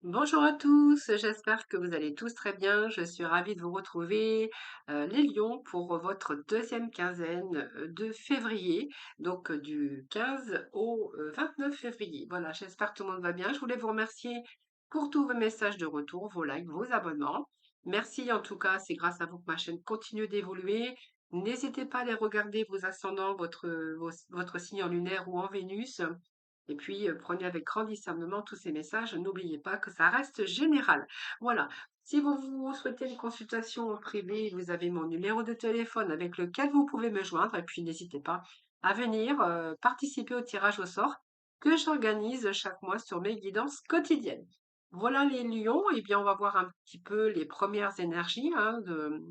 Bonjour à tous, j'espère que vous allez tous très bien. Je suis ravie de vous retrouver, les lions, pour votre deuxième quinzaine de février, donc du 15 au 29 février. Voilà, j'espère que tout le monde va bien. Je voulais vous remercier pour tous vos messages de retour, vos likes, vos abonnements. Merci en tout cas, c'est grâce à vous que ma chaîne continue d'évoluer. N'hésitez pas à aller regarder vos ascendants, votre signe en lunaire ou en Vénus. Et puis, prenez avec grand discernement tous ces messages. N'oubliez pas que ça reste général. Voilà. Si vous souhaitez une consultation en privé, vous avez mon numéro de téléphone avec lequel vous pouvez me joindre. Et puis, n'hésitez pas à venir participer au tirage au sort que j'organise chaque mois sur mes guidances quotidiennes. Voilà les lions. Eh bien, on va voir un petit peu les premières énergies hein, de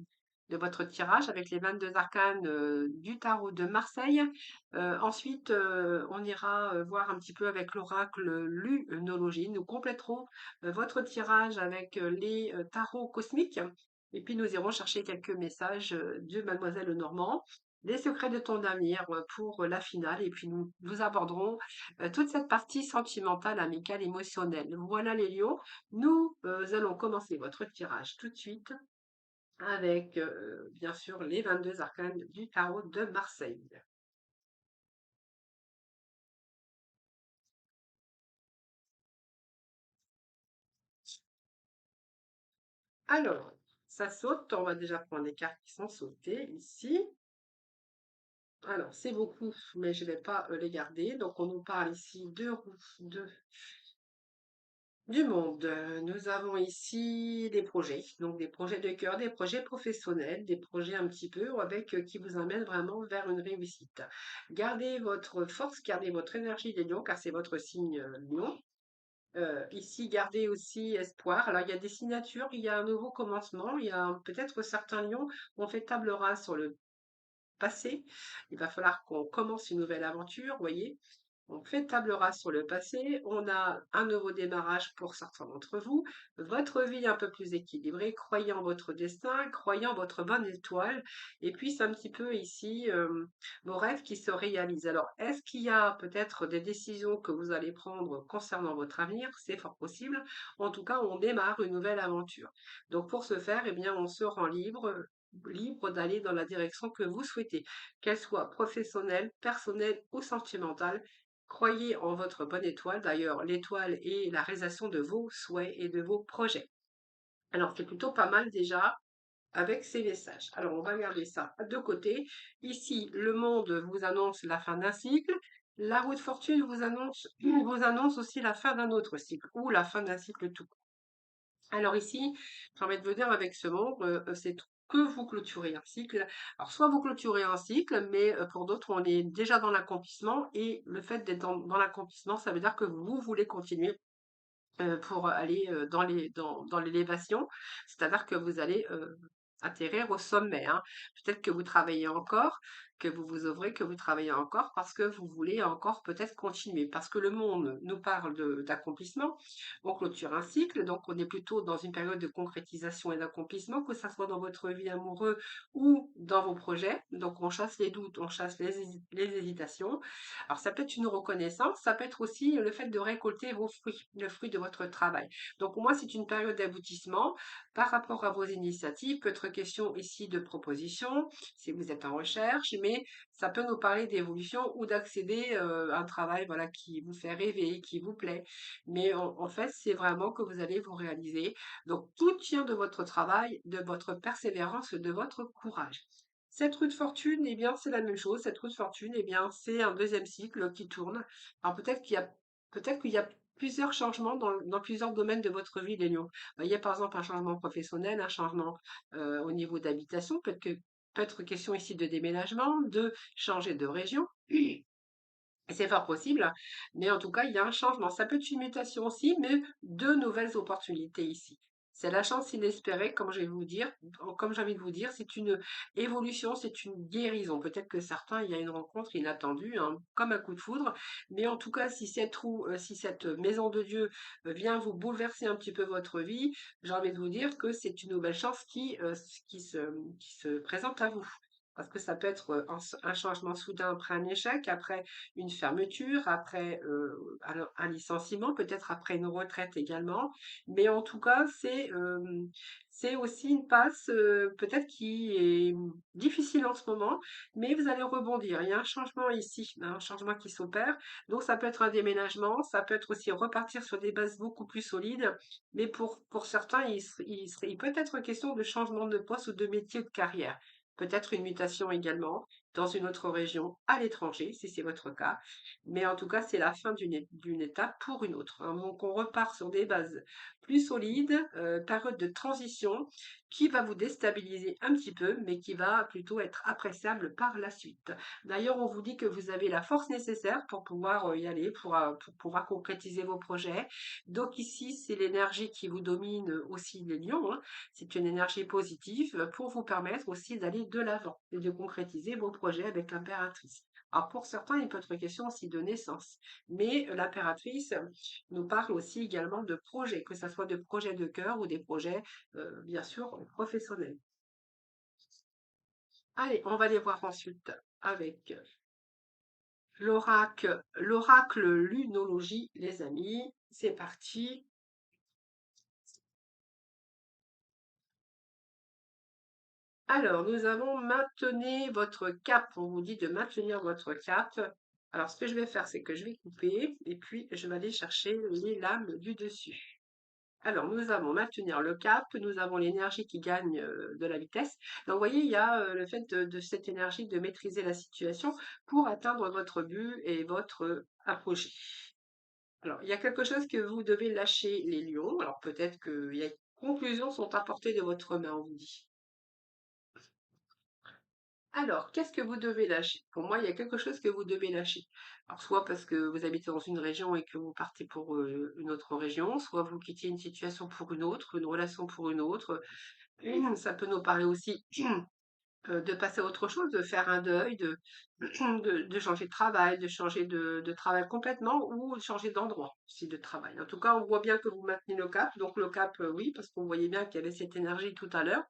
votre tirage avec les 22 arcanes du tarot de Marseille. Ensuite, on ira voir un petit peu avec l'oracle lunologie. Nous compléterons votre tirage avec les tarots cosmiques. Et puis, nous irons chercher quelques messages de Mademoiselle Normand, les secrets de ton avenir pour la finale. Et puis, nous aborderons toute cette partie sentimentale, amicale, émotionnelle. Voilà les lions. Nous allons commencer votre tirage tout de suite avec, bien sûr, les 22 arcanes du tarot de Marseille. Alors, ça saute. On va déjà prendre les cartes qui sont sautées ici. Alors, c'est beaucoup, mais je ne vais pas les garder. Donc, on nous parle ici du monde. Nous avons ici des projets, donc des projets de cœur, des projets professionnels, des projets un petit peu avec qui vous amènent vraiment vers une réussite. Gardez votre force, gardez votre énergie des lions, car c'est votre signe lion. Ici, gardez aussi espoir. Alors, il y a des signatures, il y a un nouveau commencement, il y a peut-être certains lions ont fait table rase sur le passé. Il va falloir qu'on commence une nouvelle aventure, vous voyez. On fait table rase sur le passé, on a un nouveau démarrage pour certains d'entre vous, votre vie un peu plus équilibrée, croyez en votre destin, croyez en votre bonne étoile, et puis c'est un petit peu ici vos rêves qui se réalisent. Alors, est-ce qu'il y a peut-être des décisions que vous allez prendre concernant votre avenir? C'est fort possible. En tout cas, on démarre une nouvelle aventure. Donc, pour ce faire, eh bien, on se rend libre d'aller dans la direction que vous souhaitez, qu'elle soit professionnelle, personnelle ou sentimentale. Croyez en votre bonne étoile. D'ailleurs, l'étoile est la réalisation de vos souhaits et de vos projets. Alors, c'est plutôt pas mal déjà avec ces messages. Alors, on va garder ça de côté. Ici, le monde vous annonce la fin d'un cycle. La roue de fortune vous annonce aussi la fin d'un autre cycle ou la fin d'un cycle tout court. Alors ici, j'ai envie de vous dire avec ce monde, c'est que vous clôturez un cycle. Alors soit vous clôturez un cycle, mais pour d'autres, on est déjà dans l'accomplissement et le fait d'être dans l'accomplissement, ça veut dire que vous voulez continuer pour aller dans l'élévation, c'est-à-dire que vous allez atterrir au sommet, hein. Peut-être que vous travaillez encore, que vous vous ouvrez, que vous travaillez encore parce que vous voulez encore peut-être continuer. Parce que le monde nous parle d'accomplissement, on clôture un cycle, donc on est plutôt dans une période de concrétisation et d'accomplissement, que ça soit dans votre vie amoureuse ou dans vos projets. Donc on chasse les doutes, on chasse les hésitations. Alors, ça peut être une reconnaissance, ça peut être aussi le fait de récolter vos fruits, le fruit de votre travail. Donc, pour moi, c'est une période d'aboutissement par rapport à vos initiatives. Peut être question ici de proposition, si vous êtes en recherche, mais ça peut nous parler d'évolution ou d'accéder à un travail voilà, qui vous fait rêver, qui vous plaît. Mais en fait, c'est vraiment que vous allez vous réaliser. Donc, tout tient de votre travail, de votre persévérance, de votre courage. Cette roue de fortune, eh bien, c'est la même chose. Cette roue de fortune, eh bien, c'est un deuxième cycle qui tourne. Alors peut-être qu'il y a plusieurs changements dans plusieurs domaines de votre vie, les lions. Il y a par exemple un changement professionnel, un changement au niveau d'habitation. Peut-être question ici de déménagement, de changer de région. C'est fort possible, mais en tout cas, il y a un changement. Ça peut être une mutation aussi, mais de nouvelles opportunités ici. C'est la chance inespérée, comme je vais vous dire, comme j'ai envie de vous dire, c'est une évolution, c'est une guérison. Peut-être que certains, il y a une rencontre inattendue, hein, comme un coup de foudre, mais en tout cas, si cette maison de Dieu vient vous bouleverser un petit peu votre vie, j'ai envie de vous dire que c'est une nouvelle chance qui se présente à vous. Parce que ça peut être un changement soudain après un échec, après une fermeture, après un licenciement, peut-être après une retraite également. Mais en tout cas, c'est aussi une passe peut-être qui est difficile en ce moment, mais vous allez rebondir. Il y a un changement ici, un changement qui s'opère. Donc ça peut être un déménagement, ça peut être aussi repartir sur des bases beaucoup plus solides. Mais pour certains, il peut être question de changement de poste ou de métier ou de carrière. Peut-être une mutation également dans une autre région à l'étranger, si c'est votre cas. Mais en tout cas, c'est la fin d'une étape pour une autre, hein. Donc, on repart sur des bases plus solides, période de transition qui va vous déstabiliser un petit peu, mais qui va plutôt être appréciable par la suite. D'ailleurs, on vous dit que vous avez la force nécessaire pour pouvoir y aller, pour pouvoir concrétiser vos projets. Donc ici, c'est l'énergie qui vous domine aussi, les lions, hein. C'est une énergie positive pour vous permettre aussi d'aller de l'avant et de concrétiser vos projets avec l'impératrice. Alors pour certains, il peut être question aussi de naissance, mais l'impératrice nous parle aussi également de projets, que ce soit de projets de cœur ou des projets, bien sûr, professionnels. Allez, on va les voir ensuite avec l'oracle lunologie, les amis. C'est parti. Alors, nous avons maintenez votre cap. On vous dit de maintenir votre cap. Alors, ce que je vais faire, c'est que je vais couper et puis je vais aller chercher les lames du dessus. Alors, nous avons maintenir le cap, nous avons l'énergie qui gagne de la vitesse. Donc, vous voyez, il y a le fait de cette énergie de maîtriser la situation pour atteindre votre but et votre apogée. Alors, il y a quelque chose que vous devez lâcher, les lions. Alors, peut-être que les conclusions sont à portée de votre main, on vous dit. Alors, qu'est-ce que vous devez lâcher? Pour moi, il y a quelque chose que vous devez lâcher. Alors, soit parce que vous habitez dans une région et que vous partez pour une autre région, soit vous quittez une situation pour une autre, une relation pour une autre. Ça peut nous parler aussi de passer à autre chose, de faire un deuil, de changer de travail, de changer de travail complètement ou de changer d'endroit aussi de travail. En tout cas, on voit bien que vous maintenez le cap. Donc, le cap, oui, parce qu'on voyait bien qu'il y avait cette énergie tout à l'heure.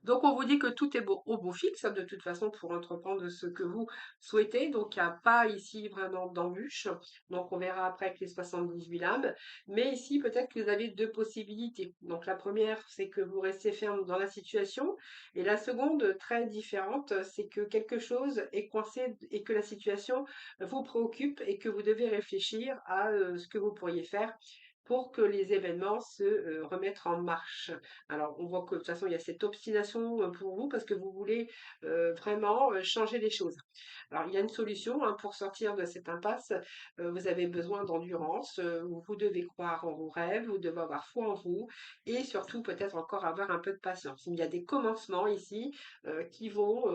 Donc, on vous dit que tout est beau, au beau fixe, hein, de toute façon, pour entreprendre ce que vous souhaitez. Donc, il n'y a pas ici vraiment d'embûche. Donc, on verra après avec les 78 lames. Mais ici, peut-être que vous avez deux possibilités. Donc, la première, c'est que vous restez ferme dans la situation. Et la seconde, très différente, c'est que quelque chose est coincé et que la situation vous préoccupe et que vous devez réfléchir à ce que vous pourriez faire pour que les événements se remettent en marche. Alors, on voit que de toute façon, il y a cette obstination pour vous parce que vous voulez vraiment changer les choses. Alors, il y a une solution hein, pour sortir de cette impasse. Vous avez besoin d'endurance. Vous devez croire en vos rêves. Vous devez avoir foi en vous. Et surtout, peut-être encore avoir un peu de patience. Il y a des commencements ici qui vont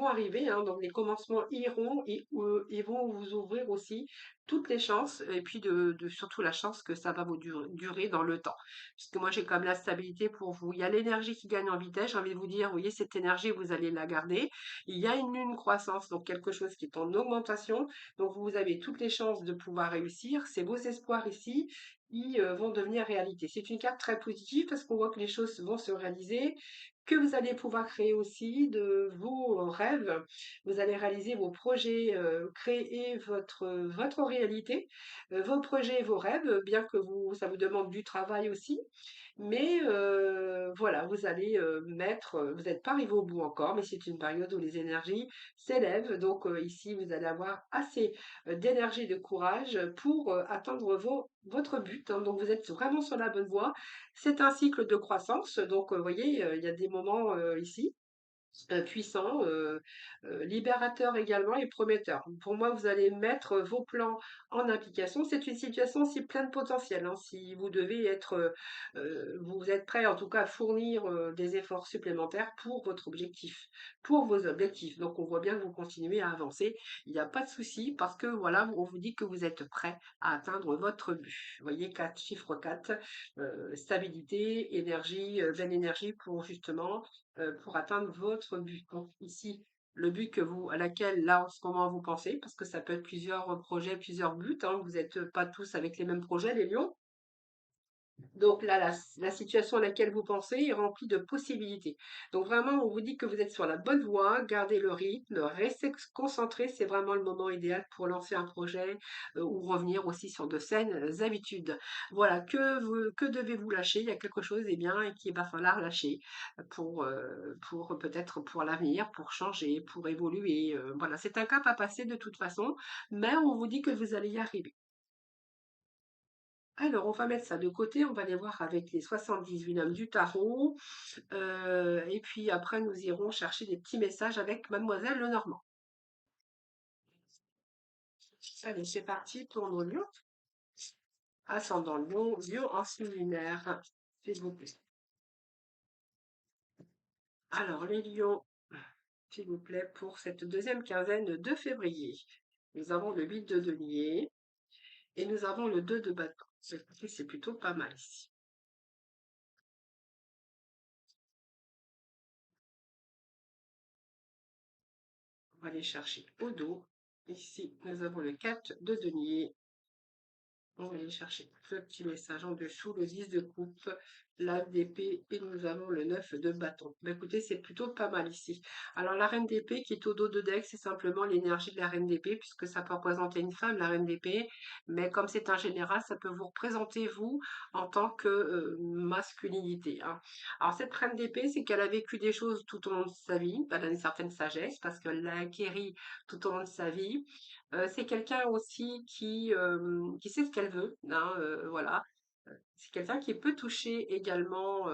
arriver, hein. Donc, les commencements iront et ils vont vous ouvrir aussi toutes les chances. Et puis, surtout la chance que ça va vous durer dans le temps. Parce que moi, j'ai comme la stabilité pour vous. Il y a l'énergie qui gagne en vitesse. J'ai envie de vous dire, vous voyez, cette énergie, vous allez la garder. Il y a une lune croissance, donc quelque chose qui est en augmentation. Donc, vous avez toutes les chances de pouvoir réussir. C'est vos espoirs ici qui vont devenir réalité. C'est une carte très positive parce qu'on voit que les choses vont se réaliser, que vous allez pouvoir créer aussi de vos rêves. Vous allez réaliser vos projets, créer votre réalité, vos projets et vos rêves, bien que ça vous demande du travail aussi. Mais voilà, vous allez vous n'êtes pas arrivé au bout encore, mais c'est une période où les énergies s'élèvent. Donc ici, vous allez avoir assez d'énergie et de courage pour atteindre votre but, hein. Donc vous êtes vraiment sur la bonne voie. C'est un cycle de croissance. Donc vous voyez, il y a des moments ici puissant, libérateur également et prometteur. Pour moi, vous allez mettre vos plans en application. C'est une situation aussi pleine de potentiel, hein. Si vous devez être, vous êtes prêt en tout cas à fournir des efforts supplémentaires pour votre objectif, pour vos objectifs. Donc, on voit bien que vous continuez à avancer. Il n'y a pas de souci parce que voilà, on vous dit que vous êtes prêt à atteindre votre but. Vous voyez, 4, chiffre 4, stabilité, énergie, pleine énergie pour justement pour atteindre votre but. Donc ici, le but à laquelle là en ce moment vous pensez, parce que ça peut être plusieurs projets, plusieurs buts, hein, vous n'êtes pas tous avec les mêmes projets, les lions. Donc là, la situation à laquelle vous pensez est remplie de possibilités. Donc vraiment, on vous dit que vous êtes sur la bonne voie, gardez le rythme, restez concentré, c'est vraiment le moment idéal pour lancer un projet ou revenir aussi sur de saines habitudes. Voilà, que devez-vous lâcher? Il y a quelque chose, eh bien, et qu'il va falloir lâcher pour peut-être pour l'avenir, pour changer, pour évoluer. Voilà, c'est un cap à passer de toute façon, mais on vous dit que vous allez y arriver. Alors, on va mettre ça de côté, on va aller voir avec les 78 noms du tarot, et puis après nous irons chercher des petits messages avec Mademoiselle Lenormand. Allez, c'est parti pour nos lions. Ascendant lion, lion en signe lunaire, s'il vous plaît. Alors, les lions, s'il vous plaît, pour cette deuxième quinzaine de février. Nous avons le 8 de denier et nous avons le 2 de bâton. C'est plutôt pas mal ici. On va aller chercher au dos. Ici, nous avons le 4 de denier. On va aller chercher le petit message en dessous, le 10 de coupe, la d'épée et nous avons le 9 de bâton. Bah, écoutez, c'est plutôt pas mal ici. Alors la reine d'épée qui est au dos de deck, c'est simplement l'énergie de la reine d'épée puisque ça peut représenter une femme, la reine d'épée. Mais comme c'est un général, ça peut vous représenter vous en tant que masculinité, hein. Alors cette reine d'épée, c'est qu'elle a vécu des choses tout au long de sa vie. Elle a une certaine sagesse parce qu'elle l'a acquérie tout au long de sa vie. C'est quelqu'un aussi qui sait ce qu'elle veut, hein, voilà. C'est quelqu'un qui peut toucher également.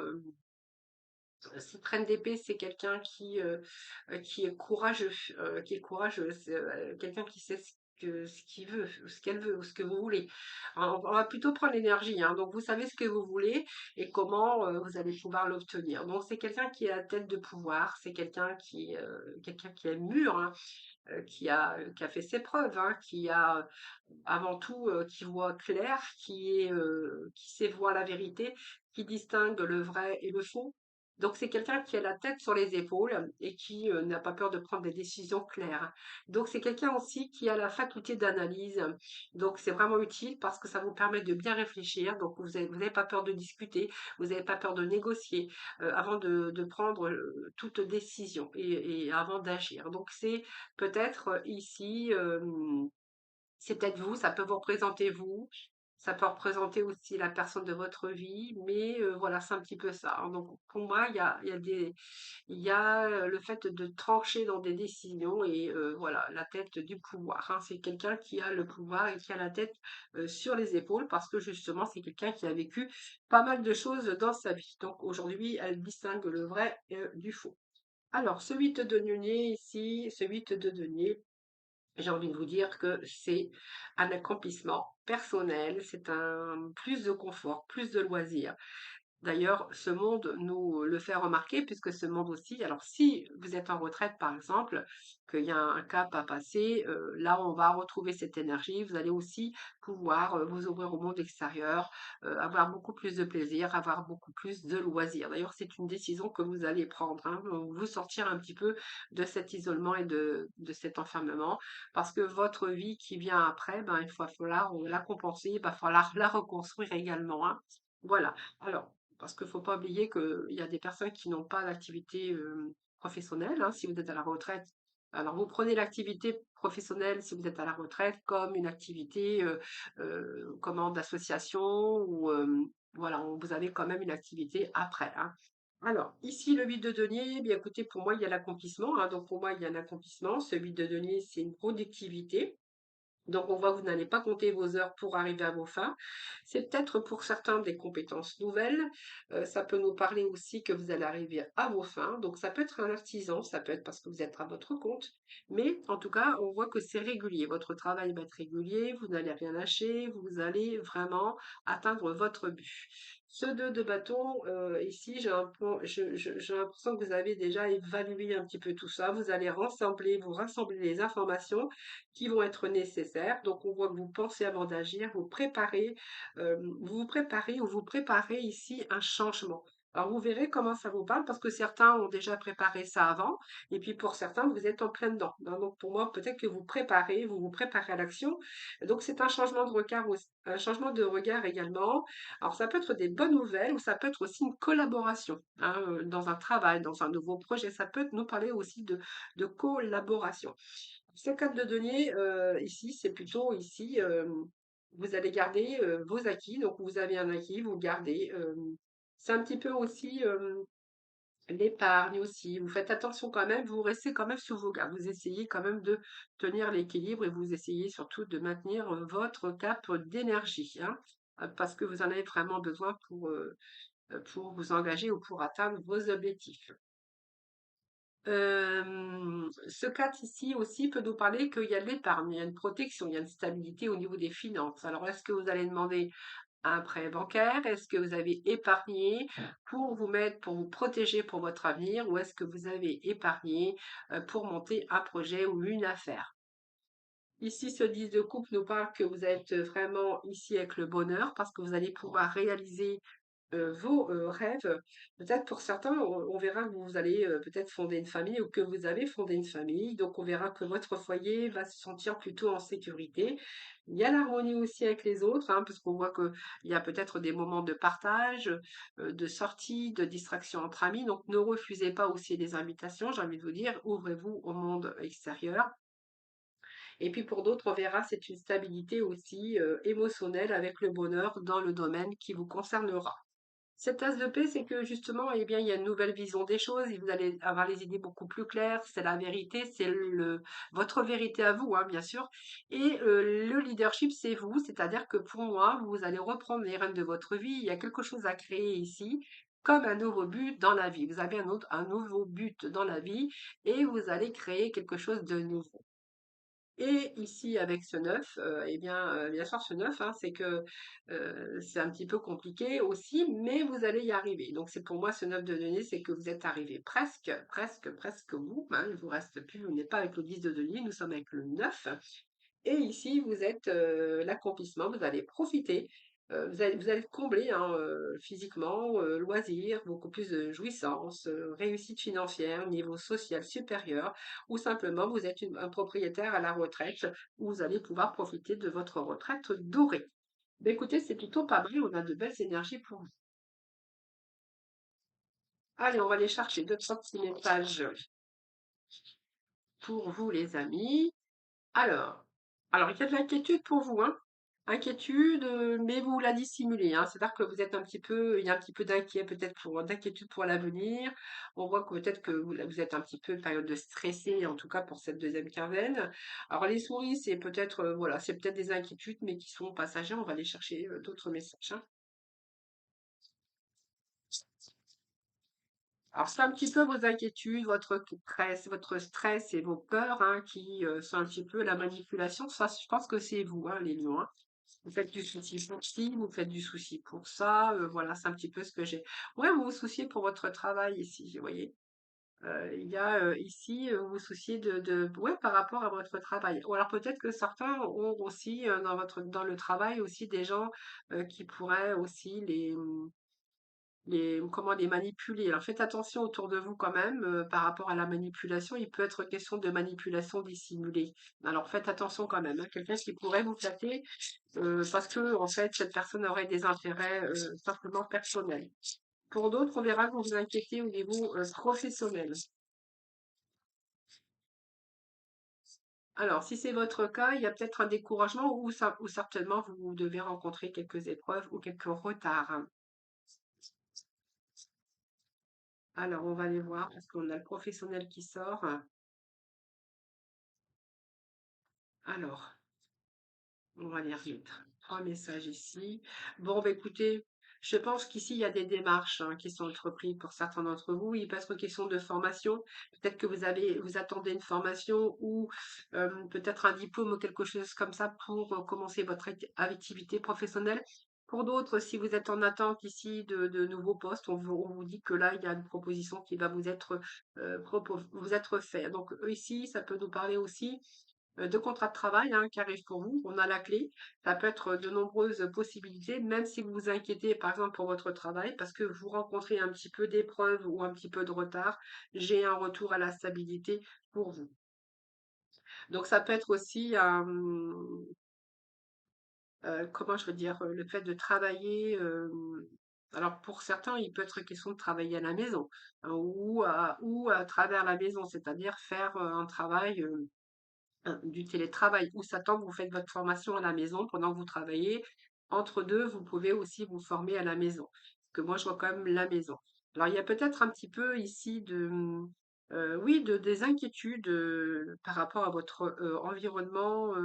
Cette reine d'épée, c'est quelqu'un qui est courageux, c'est quelqu'un qui sait ce qu'il veut, ce qu'elle veut, ou ce que vous voulez. On va plutôt prendre l'énergie, hein. Donc vous savez ce que vous voulez et comment vous allez pouvoir l'obtenir. Donc c'est quelqu'un qui a la tête de pouvoir, c'est quelqu'un qui est mûr, hein, qui a fait ses preuves, hein, qui a avant tout, qui voit clair, qui sait voir la vérité, qui distingue le vrai et le faux. Donc c'est quelqu'un qui a la tête sur les épaules et qui n'a pas peur de prendre des décisions claires. Donc c'est quelqu'un aussi qui a la faculté d'analyse. Donc c'est vraiment utile parce que ça vous permet de bien réfléchir. Donc vous avez pas peur de discuter, vous n'avez pas peur de négocier avant de prendre toute décision et avant d'agir. Donc c'est peut-être ici c'est peut-être vous, ça peut vous représenter vous, ça peut représenter aussi la personne de votre vie, mais voilà, c'est un petit peu ça, hein. Donc pour moi, il y a le fait de trancher dans des décisions et voilà, la tête du pouvoir, hein. C'est quelqu'un qui a le pouvoir et qui a la tête sur les épaules parce que justement, c'est quelqu'un qui a vécu pas mal de choses dans sa vie. Donc aujourd'hui, elle distingue le vrai du faux. Alors, ce 8 de denier ici, ce 8 de denier, j'ai envie de vous dire que c'est un accomplissement personnel, c'est un plus de confort, plus de loisirs. D'ailleurs, ce monde nous le fait remarquer puisque ce monde aussi, alors si vous êtes en retraite par exemple, qu'il y a un cap à passer, là on va retrouver cette énergie, vous allez aussi pouvoir vous ouvrir au monde extérieur, avoir beaucoup plus de plaisir, avoir beaucoup plus de loisirs. D'ailleurs, c'est une décision que vous allez prendre, hein, vous sortir un petit peu de cet isolement et de cet enfermement, parce que votre vie qui vient après, ben, il va falloir la compenser, il va falloir la reconstruire également, hein. Voilà. Alors, parce qu'il ne faut pas oublier qu'il y a des personnes qui n'ont pas d'activité professionnelle, hein, si vous êtes à la retraite. Alors, vous prenez l'activité professionnelle si vous êtes à la retraite comme une activité comment, d'association ou voilà, vous avez quand même une activité après, hein. Alors, ici, le 8 de denier, eh bien écoutez, pour moi, il y a l'accomplissement, hein. Donc, pour moi, il y a un accomplissement. Ce 8 de denier, c'est une productivité. Donc, on voit que vous n'allez pas compter vos heures pour arriver à vos fins. C'est peut-être pour certains des compétences nouvelles. Ça peut nous parler aussi que vous allez arriver à vos fins. Donc, ça peut être un artisan, ça peut être parce que vous êtes à votre compte. Mais en tout cas, on voit que c'est régulier. Votre travail va être régulier, vous n'allez rien lâcher, vous allez vraiment atteindre votre but. Ce 2 de bâton, ici, j'ai l'impression que vous avez déjà évalué un petit peu tout ça. Vous allez vous rassembler les informations qui vont être nécessaires. Donc, on voit que vous pensez avant d'agir, vous préparez ou vous préparez ici un changement. Alors vous verrez comment ça vous parle parce que certains ont déjà préparé ça avant et puis pour certains, vous êtes en plein dedans, hein. Donc pour moi, peut-être que vous vous préparez à l'action. Donc c'est un changement de regard aussi, un changement de regard également. Alors ça peut être des bonnes nouvelles ou ça peut être aussi une collaboration, hein, dans un travail, dans un nouveau projet. Ça peut nous parler aussi de collaboration. Ce cadre de données, ici, c'est plutôt ici, vous allez garder, vos acquis. Donc vous avez un acquis, vous le gardez. C'est un petit peu aussi, l'épargne aussi. Vous faites attention quand même, vous restez quand même sous vos gardes. Vous essayez quand même de tenir l'équilibre et vous essayez surtout de maintenir, votre cap d'énergie, hein, parce que vous en avez vraiment besoin pour vous engager ou pour atteindre vos objectifs. Ce cas ici aussi peut nous parler qu'il y a de l'épargne, il y a une protection, il y a une stabilité au niveau des finances. Alors, est-ce que vous allez demander un prêt bancaire? Est-ce que vous avez épargné pour vous mettre, pour vous protéger pour votre avenir? Ou est-ce que vous avez épargné pour monter un projet ou une affaire? Ici, ce 10 de coupe nous parle que vous êtes vraiment ici avec le bonheur parce que vous allez pouvoir réaliser vos rêves. Peut-être pour certains, on verra que vous allez peut-être fonder une famille ou que vous avez fondé une famille. Donc, on verra que votre foyer va se sentir plutôt en sécurité. Il y a l'harmonie aussi avec les autres, hein, parce qu'on voit qu'il y a peut-être des moments de partage, de sortie, de distraction entre amis. Donc, ne refusez pas aussi les invitations, j'ai envie de vous dire, ouvrez-vous au monde extérieur. Et puis pour d'autres, on verra, c'est une stabilité aussi émotionnelle avec le bonheur dans le domaine qui vous concernera. Cette tasse de paix, c'est que justement, eh bien, il y a une nouvelle vision des choses et vous allez avoir les idées beaucoup plus claires. C'est la vérité, c'est votre vérité à vous, hein, bien sûr. Et le leadership, c'est vous, c'est-à-dire que pour moi, vous allez reprendre les rênes de votre vie. Il y a quelque chose à créer ici, comme un nouveau but dans la vie. Vous avez un nouveau but dans la vie et vous allez créer quelque chose de nouveau. Et ici, avec ce 9, eh bien, bien sûr, ce 9, hein, c'est que c'est un petit peu compliqué aussi, mais vous allez y arriver. Donc, c'est pour moi ce 9 de denier, c'est que vous êtes arrivé presque, presque, presque au bout, hein, il vous reste plus, vous n'êtes pas avec le 10 de denier, nous sommes avec le 9. Et ici, vous êtes l'accomplissement, vous allez profiter, vous allez combler hein, physiquement, loisirs, beaucoup plus de jouissance, réussite financière, niveau social supérieur, ou simplement vous êtes un propriétaire à la retraite où vous allez pouvoir profiter de votre retraite dorée. Ben, écoutez, c'est plutôt pas mal, on a de belles énergies pour vous. Allez, on va aller chercher deux petits messages pour vous, les amis. Alors, alors il y a de l'inquiétude pour vous, hein. Inquiétude, mais vous la dissimulez, hein. C'est-à-dire que vous êtes un petit peu, il y a un petit peu d'inquiétude pour l'avenir. On voit que peut-être que vous êtes un petit peu période de stressé, en tout cas pour cette deuxième quinzaine. Alors les souris, c'est peut-être, voilà, c'est peut-être des inquiétudes, mais qui sont passagères. On va aller chercher d'autres messages, hein. Alors c'est un petit peu vos inquiétudes, votre stress et vos peurs, hein, qui sont un petit peu la manipulation. Ça, je pense que c'est vous, hein, les lions, hein. Vous faites du souci pour ci, vous faites du souci pour ça, voilà, c'est un petit peu ce que j'ai. Ouais, vous vous souciez pour votre travail ici, vous voyez. Il y a ici, vous vous souciez ouais, par rapport à votre travail. Ou alors peut-être que certains ont aussi dans le travail aussi des gens qui pourraient aussi comment les manipuler. Alors faites attention autour de vous quand même par rapport à la manipulation. Il peut être question de manipulation dissimulée. Alors faites attention quand même, hein. Quelqu'un qui pourrait vous flatter parce que en fait cette personne aurait des intérêts simplement personnels. Pour d'autres, on verra que vous vous inquiétez au niveau professionnel. Alors, si c'est votre cas, il y a peut-être un découragement ou certainement vous devez rencontrer quelques épreuves ou quelques retards, hein. Alors, on va les voir parce qu'on a le professionnel qui sort. Alors, on va les remettre. Trois messages ici. Bon, bah, écoutez, je pense qu'ici, il y a des démarches hein, qui sont entreprises pour certains d'entre vous. Il peut être question de formation. Peut-être que vous attendez une formation ou peut-être un diplôme ou quelque chose comme ça pour commencer votre activité professionnelle. Pour d'autres, si vous êtes en attente ici de nouveaux postes, on vous dit que là, il y a une proposition qui va vous être, vous être faite. Donc, ici, ça peut nous parler aussi de contrat de travail hein, qui arrive pour vous. On a la clé. Ça peut être de nombreuses possibilités, même si vous vous inquiétez, par exemple, pour votre travail, parce que vous rencontrez un petit peu d'épreuves ou un petit peu de retard. J'ai un retour à la stabilité pour vous. Donc, ça peut être aussi comment je veux dire, le fait de travailler, alors pour certains, il peut être question de travailler à la maison, hein, ou à travers la maison, c'est-à-dire faire, un travail, du télétravail ou ça tend, vous faites votre formation à la maison pendant que vous travaillez. Entre 2, vous pouvez aussi vous former à la maison. Parce que moi, je vois quand même la maison. Alors, il y a peut-être un petit peu ici oui, des inquiétudes par rapport à votre environnement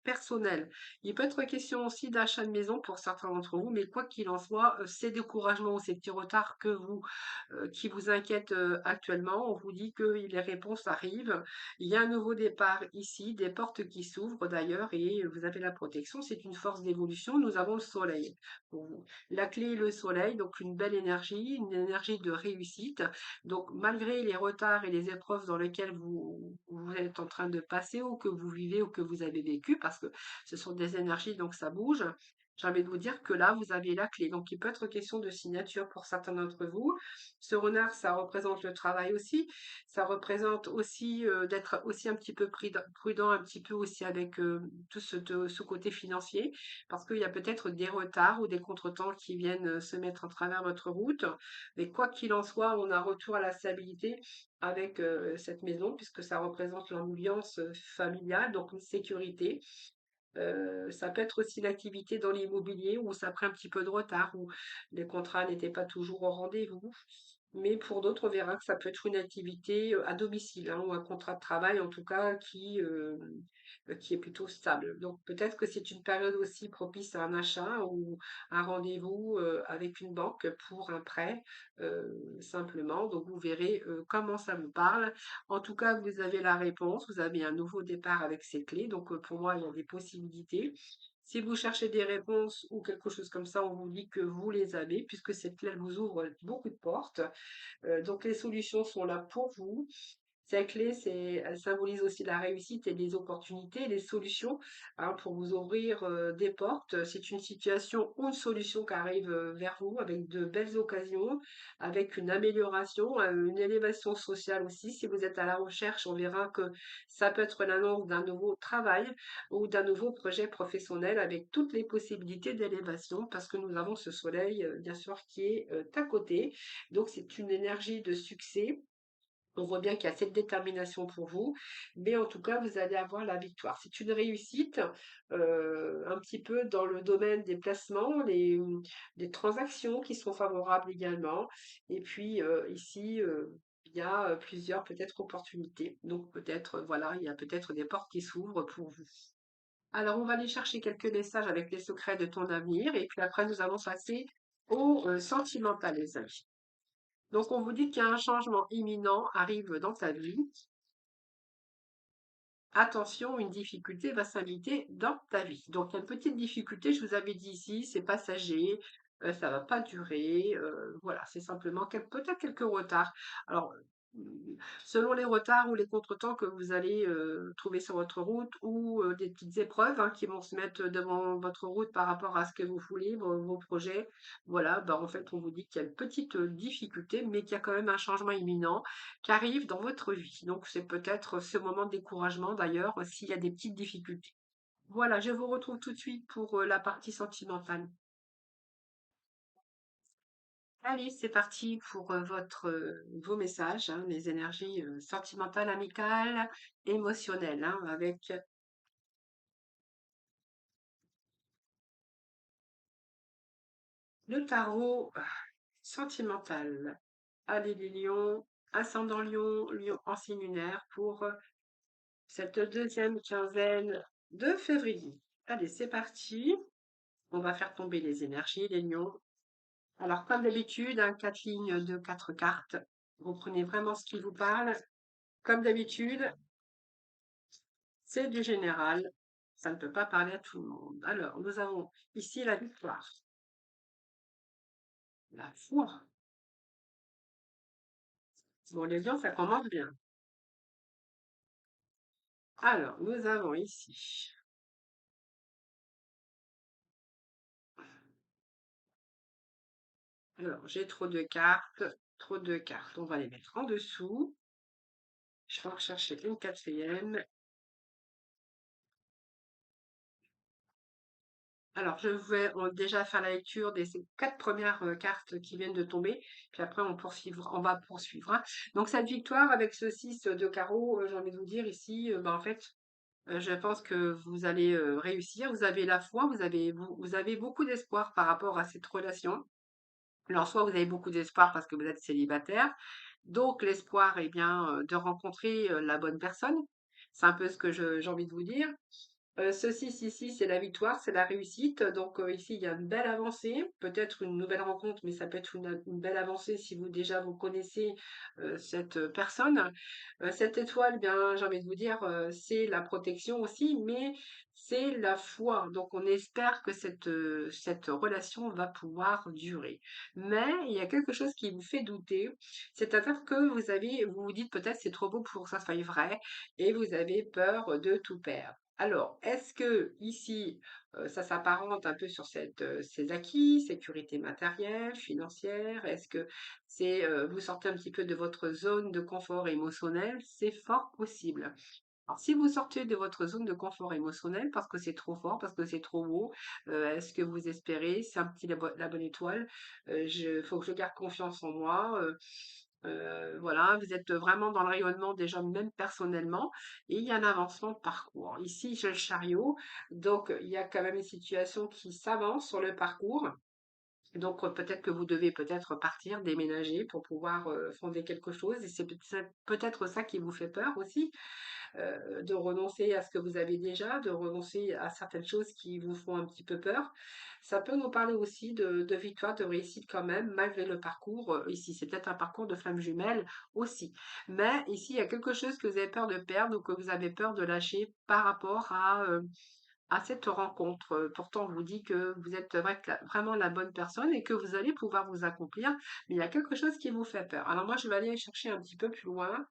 personnel. Il peut être question aussi d'achat de maison pour certains d'entre vous, mais quoi qu'il en soit, ces découragements ou ces petits retards qui vous inquiètent actuellement, on vous dit que les réponses arrivent. Il y a un nouveau départ ici, des portes qui s'ouvrent d'ailleurs et vous avez la protection. C'est une force d'évolution. Nous avons le soleil pour vous. La clé est le soleil, donc une énergie de réussite. Donc malgré les retards et les épreuves dans lesquelles vous êtes en train de passer ou que vous vivez ou que vous avez vécu, parce que ce sont des énergies, donc ça bouge. J'ai envie de vous dire que là, vous avez la clé. Donc, il peut être question de signature pour certains d'entre vous. Ce renard, ça représente le travail aussi. Ça représente aussi d'être aussi un petit peu prudent, un petit peu aussi avec tout ce côté financier, parce qu'il y a peut-être des retards ou des contretemps qui viennent se mettre en travers votre route. Mais quoi qu'il en soit, on a retour à la stabilité avec cette maison, puisque ça représente l'ambiance familiale, donc une sécurité. Ça peut être aussi l'activité dans l'immobilier où ça prend un petit peu de retard, où les contrats n'étaient pas toujours au rendez-vous. Mais pour d'autres, on verra que ça peut être une activité à domicile hein, ou un contrat de travail en tout cas qui est plutôt stable. Donc peut-être que c'est une période aussi propice à un achat ou un rendez-vous avec une banque pour un prêt simplement. Donc vous verrez comment ça vous parle. En tout cas, vous avez la réponse, vous avez un nouveau départ avec ces clés. Donc, pour moi, il y a des possibilités. Si vous cherchez des réponses ou quelque chose comme ça, on vous dit que vous les avez, puisque cette clé elle vous ouvre beaucoup de portes. Donc, les solutions sont là pour vous. Cette clé, elle symbolise aussi la réussite et les opportunités, les solutions hein, pour vous ouvrir des portes. C'est une situation ou une solution qui arrive vers vous avec de belles occasions, avec une amélioration, une élévation sociale aussi. Si vous êtes à la recherche, on verra que ça peut être l'annonce d'un nouveau travail ou d'un nouveau projet professionnel avec toutes les possibilités d'élévation parce que nous avons ce soleil, bien sûr, qui est à côté. Donc, c'est une énergie de succès on voit bien qu'il y a cette détermination pour vous, mais en tout cas, vous allez avoir la victoire. C'est une réussite un petit peu dans le domaine des placements, les transactions qui sont favorables également. Et puis ici, il y a plusieurs peut-être opportunités. Donc peut-être, voilà, il y a peut-être des portes qui s'ouvrent pour vous. Alors, on va aller chercher quelques messages avec les secrets de ton avenir, et puis après, nous allons passer au sentimental, les amis. Donc, on vous dit qu'il y a un changement imminent arrive dans ta vie. Attention, une difficulté va s'inviter dans ta vie. Donc, il y a une petite difficulté, je vous avais dit ici, c'est passager, ça va pas durer, voilà, c'est simplement peut-être quelques retards. Alors, selon les retards ou les contretemps que vous allez trouver sur votre route ou des petites épreuves hein, qui vont se mettre devant votre route par rapport à ce que vous voulez, vos projets, voilà, bah, en fait, on vous dit qu'il y a une petite difficulté, mais qu'il y a quand même un changement imminent qui arrive dans votre vie. Donc, c'est peut-être ce moment de découragement d'ailleurs, s'il y a des petites difficultés. Voilà, je vous retrouve tout de suite pour la partie sentimentale. Allez, c'est parti pour vos messages, hein, les énergies sentimentales, amicales, émotionnelles, hein, avec le tarot sentimental. Allez, les lions, ascendant lion, lion en signe lunaire pour cette deuxième quinzaine de février. Allez, c'est parti. On va faire tomber les énergies, les lions. Alors, comme d'habitude, hein, 4 lignes de 4 cartes. Vous prenez vraiment ce qui vous parle. Comme d'habitude, c'est du général. Ça ne peut pas parler à tout le monde. Alors, nous avons ici la victoire, la foi. Bon, les lions, ça commence bien. Alors, nous avons ici. Alors, j'ai trop de cartes, trop de cartes. On va les mettre en dessous. Je vais en chercher une quatrième. Alors, je vais déjà faire la lecture des ces 4 premières cartes qui viennent de tomber, puis après on va poursuivre, hein. Donc cette victoire avec ce 6 de carreau, j'ai envie de vous dire ici, en fait, je pense que vous allez, réussir. Vous avez la foi, vous avez beaucoup d'espoir par rapport à cette relation. Alors soit vous avez beaucoup d'espoir parce que vous êtes célibataire, donc l'espoir, eh bien, de rencontrer, la bonne personne. C'est un peu ce que je j'ai envie de vous dire. Ceci, ici, c'est la victoire, c'est la réussite. Donc ici, il y a une belle avancée, peut-être une nouvelle rencontre, mais ça peut être une belle avancée si vous déjà vous connaissez cette personne. Cette étoile, bien, j'ai envie de vous dire, c'est la protection aussi, mais c'est la foi. Donc on espère que cette relation va pouvoir durer. Mais il y a quelque chose qui vous fait douter, c'est-à-dire que vous vous dites peut-être c'est trop beau pour que ça soit vrai, et vous avez peur de tout perdre. Alors, est-ce que ici, ça s'apparente un peu sur ces acquis, sécurité matérielle, financière? Est-ce que vous sortez un petit peu de votre zone de confort émotionnel? C'est fort possible. Alors, si vous sortez de votre zone de confort émotionnel parce que c'est trop fort, parce que c'est trop beau, est-ce que vous espérez? C'est un petit la bonne étoile. Faut que je garde confiance en moi. Voilà, vous êtes vraiment dans le rayonnement déjà même personnellement, et il y a un avancement de parcours. Ici, j'ai le chariot, donc il y a quand même une situation qui s'avance sur le parcours. Donc peut-être que vous devez peut-être partir, déménager pour pouvoir fonder quelque chose, et c'est peut-être ça qui vous fait peur aussi, de renoncer à ce que vous avez déjà, de renoncer à certaines choses qui vous font un petit peu peur. Ça peut nous parler aussi de victoire, de réussite quand même, malgré le parcours. Ici, c'est peut-être un parcours de flamme jumelle aussi. Mais ici, il y a quelque chose que vous avez peur de perdre ou que vous avez peur de lâcher par rapport à cette rencontre. Pourtant, on vous dit que vous êtes vraiment la bonne personne et que vous allez pouvoir vous accomplir, mais il y a quelque chose qui vous fait peur. Alors moi, je vais aller chercher un petit peu plus loin.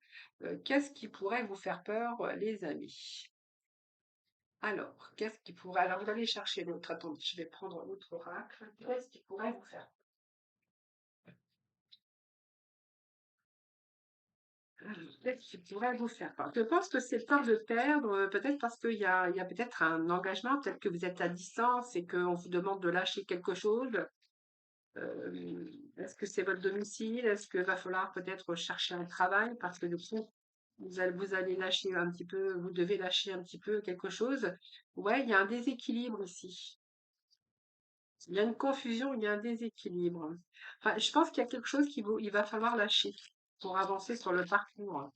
Qu'est-ce qui pourrait vous faire peur, les amis? Alors, qu'est-ce qui pourrait... Alors, vous allez chercher l'autre. Attendez, je vais prendre l'autre oracle. Qu'est-ce qui pourrait vous faire peur? Qu'est-ce qui pourrait vous faire peur? Je pense que c'est peur de perdre, peut-être parce qu'il y a peut-être un engagement, peut-être que vous êtes à distance et qu'on vous demande de lâcher quelque chose. Est-ce que c'est votre domicile? Est-ce qu'il va falloir peut-être chercher un travail parce que du coup, vous allez lâcher un petit peu, vous devez lâcher un petit peu quelque chose. Ouais, il y a un déséquilibre ici. Il y a une confusion, il y a un déséquilibre. Enfin, je pense qu'il y a quelque chose il va falloir lâcher pour avancer sur le parcours.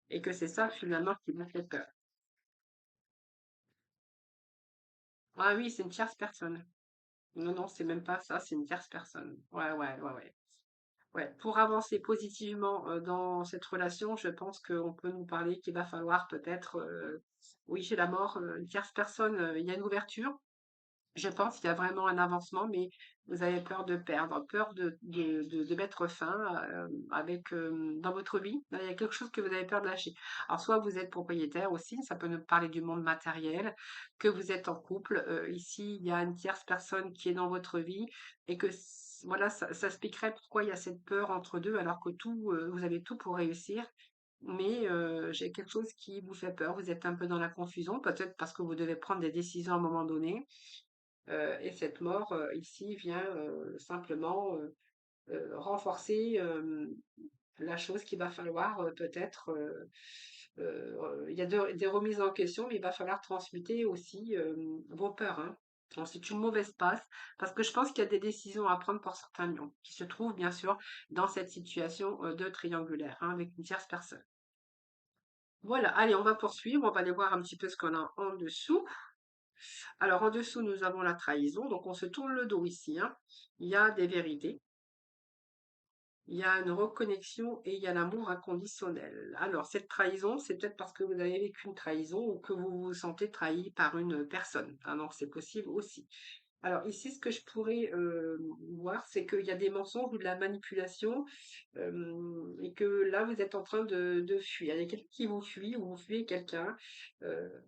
Et que c'est ça finalement qui me fait peur. Ah oui, c'est une tierce personne. Non, non, c'est même pas ça, c'est une tierce personne. Ouais, ouais, ouais, ouais. Ouais, pour avancer positivement dans cette relation, je pense qu'on peut nous parler qu'il va falloir peut-être, oui, j'ai la mort, une tierce personne, il y a une ouverture. Je pense qu'il y a vraiment un avancement, mais vous avez peur de perdre, peur de mettre fin dans votre vie. Il y a quelque chose que vous avez peur de lâcher. Alors, soit vous êtes propriétaire aussi, ça peut nous parler du monde matériel, que vous êtes en couple. Ici, il y a une tierce personne qui est dans votre vie et que voilà, ça expliquerait pourquoi il y a cette peur entre deux, alors que vous avez tout pour réussir. Mais j'ai quelque chose qui vous fait peur. Vous êtes un peu dans la confusion, peut-être parce que vous devez prendre des décisions à un moment donné. Et cette mort ici vient simplement renforcer la chose qu'il va falloir peut-être. Il y a des remises en question, mais il va falloir transmuter aussi vos peurs, hein. Donc, c'est une mauvaise passe parce que je pense qu'il y a des décisions à prendre pour certains lions qui se trouvent bien sûr dans cette situation de triangulaire, hein, avec une tierce personne. Voilà, allez, on va poursuivre, on va aller voir un petit peu ce qu'on a en dessous. Alors, en dessous, nous avons la trahison. Donc, on se tourne le dos ici, hein. Il y a des vérités, il y a une reconnexion et il y a l'amour inconditionnel. Alors, cette trahison, c'est peut-être parce que vous avez vécu une trahison ou que vous vous sentez trahi par une personne. Alors, c'est possible aussi. Alors ici, ce que je pourrais voir, c'est qu'il y a des mensonges ou de la manipulation et que là, vous êtes en train de fuir. Il y a quelqu'un qui vous fuit ou vous fuyez quelqu'un.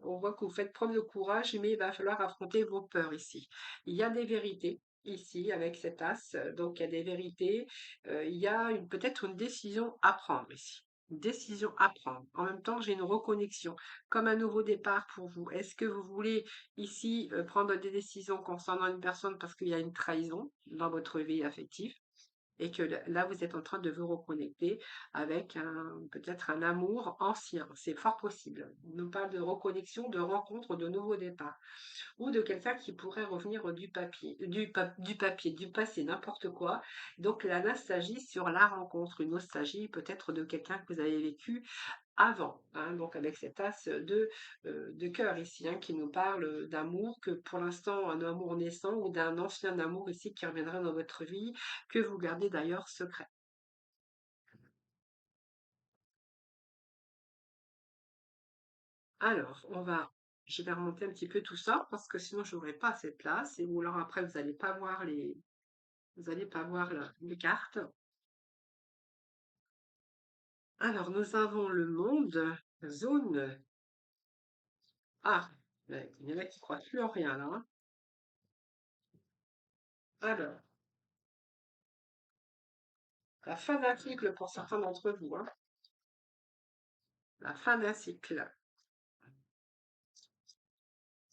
On voit que vous faites preuve de courage, mais il va falloir affronter vos peurs ici. Il y a des vérités ici avec cet as, donc il y a des vérités. Il y a peut-être une décision à prendre ici. Une décision à prendre. En même temps, j'ai une reconnexion, comme un nouveau départ pour vous. Est-ce que vous voulez ici prendre des décisions concernant une personne parce qu'il y a une trahison dans votre vie affective? Et que là, vous êtes en train de vous reconnecter avec peut-être un amour ancien. C'est fort possible. On nous parle de reconnexion, de rencontre, de nouveau départ. Ou de quelqu'un qui pourrait revenir du papier, du papier, du passé, n'importe quoi. Donc la nostalgie sur la rencontre, une nostalgie peut-être de quelqu'un que vous avez vécu avant, hein, donc avec cet as de cœur ici, hein, qui nous parle d'amour, que pour l'instant un amour naissant ou d'un ancien amour ici qui reviendra dans votre vie, que vous gardez d'ailleurs secret. Alors, je vais remonter un petit peu tout ça parce que sinon je n'aurai pas assez de place et ou alors après vous n'allez pas voir vous allez pas voir les cartes. Alors, nous avons le monde, zone. Ah, mais il y en a qui croient plus en rien là, hein. Alors, la fin d'un cycle pour certains d'entre vous, hein. La fin d'un cycle.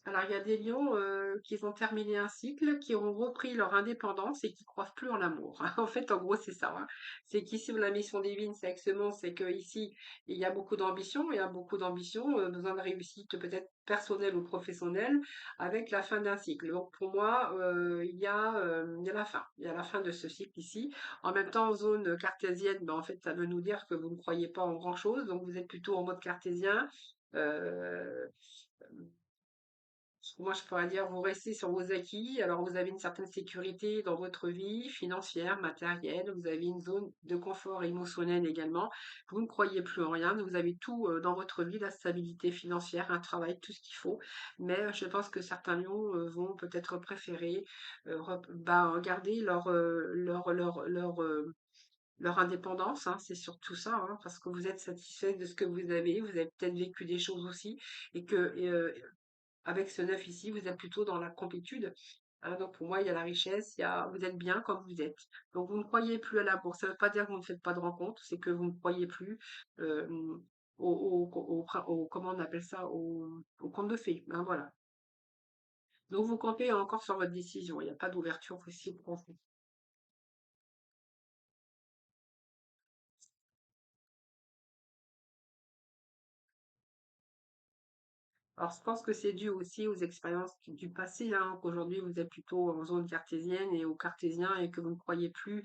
Alors, il y a des lions qui ont terminé un cycle, qui ont repris leur indépendance et qui croient plus en l'amour. En fait, en gros, c'est ça, hein. C'est qu'ici, la mission divine, c'est avec ce monde, c'est qu'ici, il y a beaucoup d'ambition, il y a beaucoup d'ambition, besoin de réussite peut-être personnelle ou professionnelle, avec la fin d'un cycle. Donc, pour moi, il y a la fin. Il y a la fin de ce cycle ici. En même temps, en zone cartésienne, ben, en fait, ça veut nous dire que vous ne croyez pas en grand-chose, donc vous êtes plutôt en mode cartésien. Euh, Moi, je pourrais dire, vous restez sur vos acquis. Alors, vous avez une certaine sécurité dans votre vie financière, matérielle. Vous avez une zone de confort émotionnel également. Vous ne croyez plus en rien. Vous avez tout dans votre vie, la stabilité financière, un travail, tout ce qu'il faut. Mais je pense que certains lions vont peut-être préférer garder leur indépendance, hein, c'est surtout ça, hein, parce que vous êtes satisfait de ce que vous avez peut-être vécu des choses aussi, et que avec ce 9 ici, vous êtes plutôt dans la complétude. Hein, donc pour moi, il y a la richesse, vous êtes bien comme vous êtes. Donc vous ne croyez plus à l'amour. Ça ne veut pas dire que vous ne faites pas de rencontres, c'est que vous ne croyez plus euh, comment on appelle ça, au conte de fées. Hein, voilà. Donc vous comptez encore sur votre décision. Il n'y a pas d'ouverture possible pour vous. Alors, je pense que c'est dû aussi aux expériences du passé, hein, qu'aujourd'hui vous êtes plutôt en zone cartésienne et au cartésien et que vous ne croyez plus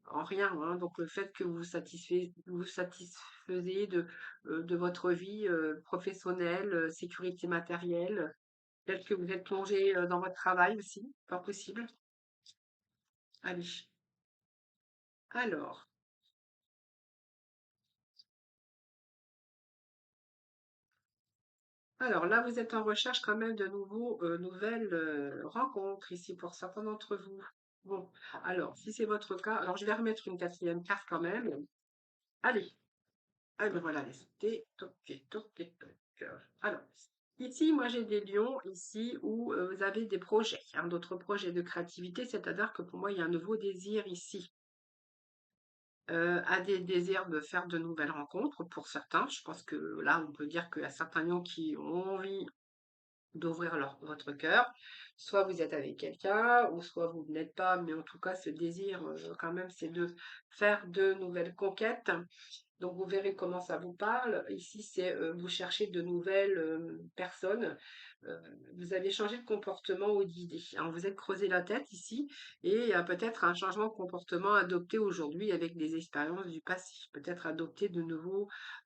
en rien, hein. Donc, le fait que vous satisfaisiez de votre vie professionnelle, sécurité matérielle, peut-être que vous êtes plongé dans votre travail aussi, pas possible. Allez. Alors, alors là, vous êtes en recherche quand même de nouvelles rencontres ici pour certains d'entre vous. Bon, alors, si c'est votre cas, alors je vais remettre une quatrième carte quand même. Allez, allez, voilà, les toc, toc, toc. Alors, ici, moi j'ai des lions ici où vous avez des projets, hein, d'autres projets de créativité, c'est-à-dire que pour moi, il y a un nouveau désir ici. À des désirs de faire de nouvelles rencontres pour certains. Je pense que là, on peut dire qu'il y a certains lions qui ont envie d'ouvrir votre cœur. Soit vous êtes avec quelqu'un, ou soit vous n'êtes pas, mais en tout cas, ce désir, quand même, c'est de faire de nouvelles conquêtes. Donc vous verrez comment ça vous parle. Ici, c'est vous cherchez de nouvelles personnes. Euh, Vous avez changé de comportement ou d'idée. Alors vous êtes creusé la tête ici et il y a peut-être un changement de comportement adopté aujourd'hui avec des expériences du passé. Peut-être adopter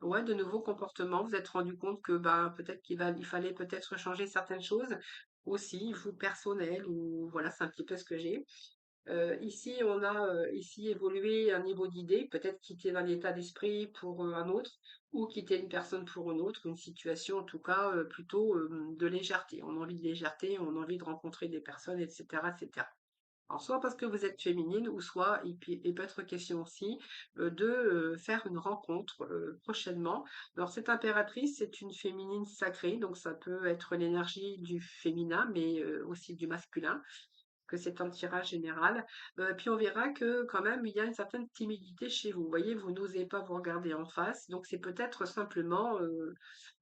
ouais, de nouveaux comportements. Vous êtes rendu compte que ben, peut-être il fallait peut-être changer certaines choses aussi, vous personnel ou voilà, c'est un petit peu ce que j'ai. Ici, on a ici évolué un niveau d'idée, peut-être quitter un état d'esprit pour un autre, ou quitter une personne pour une autre, une situation en tout cas plutôt de légèreté. On a envie de légèreté, on a envie de rencontrer des personnes, etc., etc. Alors, soit parce que vous êtes féminine, ou soit il peut être question aussi de faire une rencontre prochainement. Alors, cette impératrice, c'est une féminine sacrée, donc ça peut être l'énergie du féminin, mais aussi du masculin que c'est un tirage général. Puis on verra que quand même, il y a une certaine timidité chez vous. Vous voyez, vous n'osez pas vous regarder en face, donc c'est peut-être simplement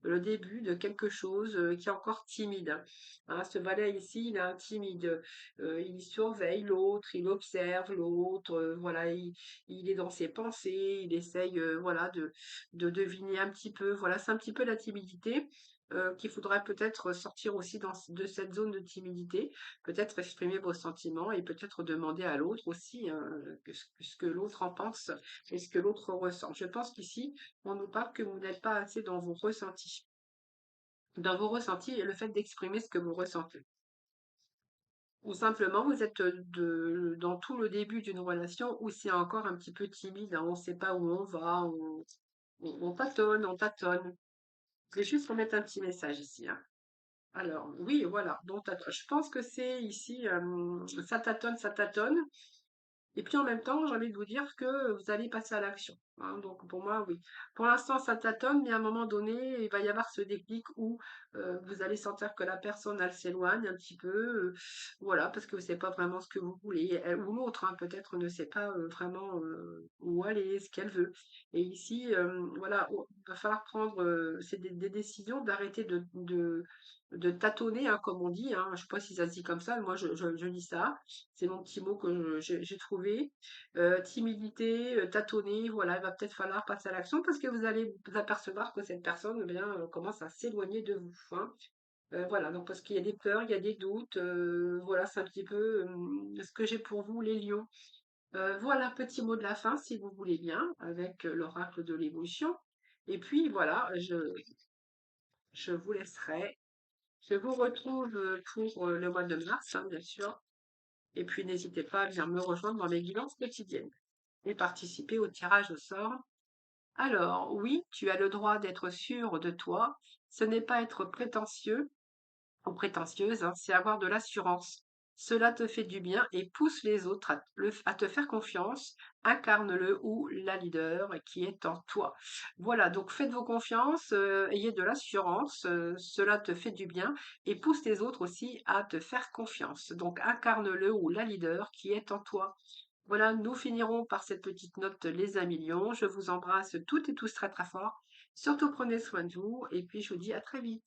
le début de quelque chose qui est encore timide. Hein, ce valet ici, il est un timide. Il surveille l'autre, il observe l'autre, voilà, il est dans ses pensées, il essaye, voilà, de deviner un petit peu. Voilà, c'est un petit peu la timidité. Qu'il faudrait peut-être sortir aussi de cette zone de timidité, peut-être exprimer vos sentiments et peut-être demander à l'autre aussi ce que l'autre en pense et ce que l'autre ressent. Je pense qu'ici, on nous parle que vous n'êtes pas assez dans vos ressentis et le fait d'exprimer ce que vous ressentez. Ou simplement, vous êtes dans tout le début d'une relation où c'est encore un petit peu timide, hein, on ne sait pas où on va, on tâtonne, on tâtonne. Je vais juste remettre un petit message ici, hein. Alors, oui, voilà. Donc, je pense que c'est ici, ça tâtonne, ça tâtonne. Et puis en même temps, j'ai envie de vous dire que vous allez passer à l'action. Hein. Donc pour moi, oui. Pour l'instant, ça tâtonne, mais à un moment donné, il va y avoir ce déclic où vous allez sentir que la personne, elle s'éloigne un petit peu. Voilà, parce que vous ne savez pas vraiment ce que vous voulez. Elle ou l'autre, hein, peut-être, ne sait pas vraiment où aller, ce qu'elle veut. Et ici, voilà, il va falloir prendre c'est des décisions d'arrêter de tâtonner, hein, comme on dit. Hein. Je ne sais pas si ça se dit comme ça, mais moi je lis ça. C'est mon petit mot que j'ai trouvé. Timidité, tâtonner, voilà, il va peut-être falloir passer à l'action parce que vous allez vous apercevoir que cette personne, eh bien, commence à s'éloigner de vous. Hein. Voilà, donc parce qu'il y a des peurs, il y a des doutes. Voilà, c'est un petit peu ce que j'ai pour vous, les lions. Voilà, petit mot de la fin, si vous voulez bien, avec l'oracle de l'évolution. Et puis voilà, je vous laisserai. Je vous retrouve pour le mois de mars, hein, bien sûr. Et puis n'hésitez pas à venir me rejoindre dans mes guidances quotidiennes et participer au tirage au sort. Alors, oui, tu as le droit d'être sûr de toi. Ce n'est pas être prétentieux ou prétentieuse, hein, c'est avoir de l'assurance. Cela te fait du bien et pousse les autres à te faire confiance. Incarne-le ou la leader qui est en toi. Voilà, donc faites-vous confiance, ayez de l'assurance, cela te fait du bien et pousse les autres aussi à te faire confiance. Donc incarne-le ou la leader qui est en toi. Voilà, nous finirons par cette petite note les 1 million. Je vous embrasse toutes et tous très très fort. Surtout prenez soin de vous et puis je vous dis à très vite.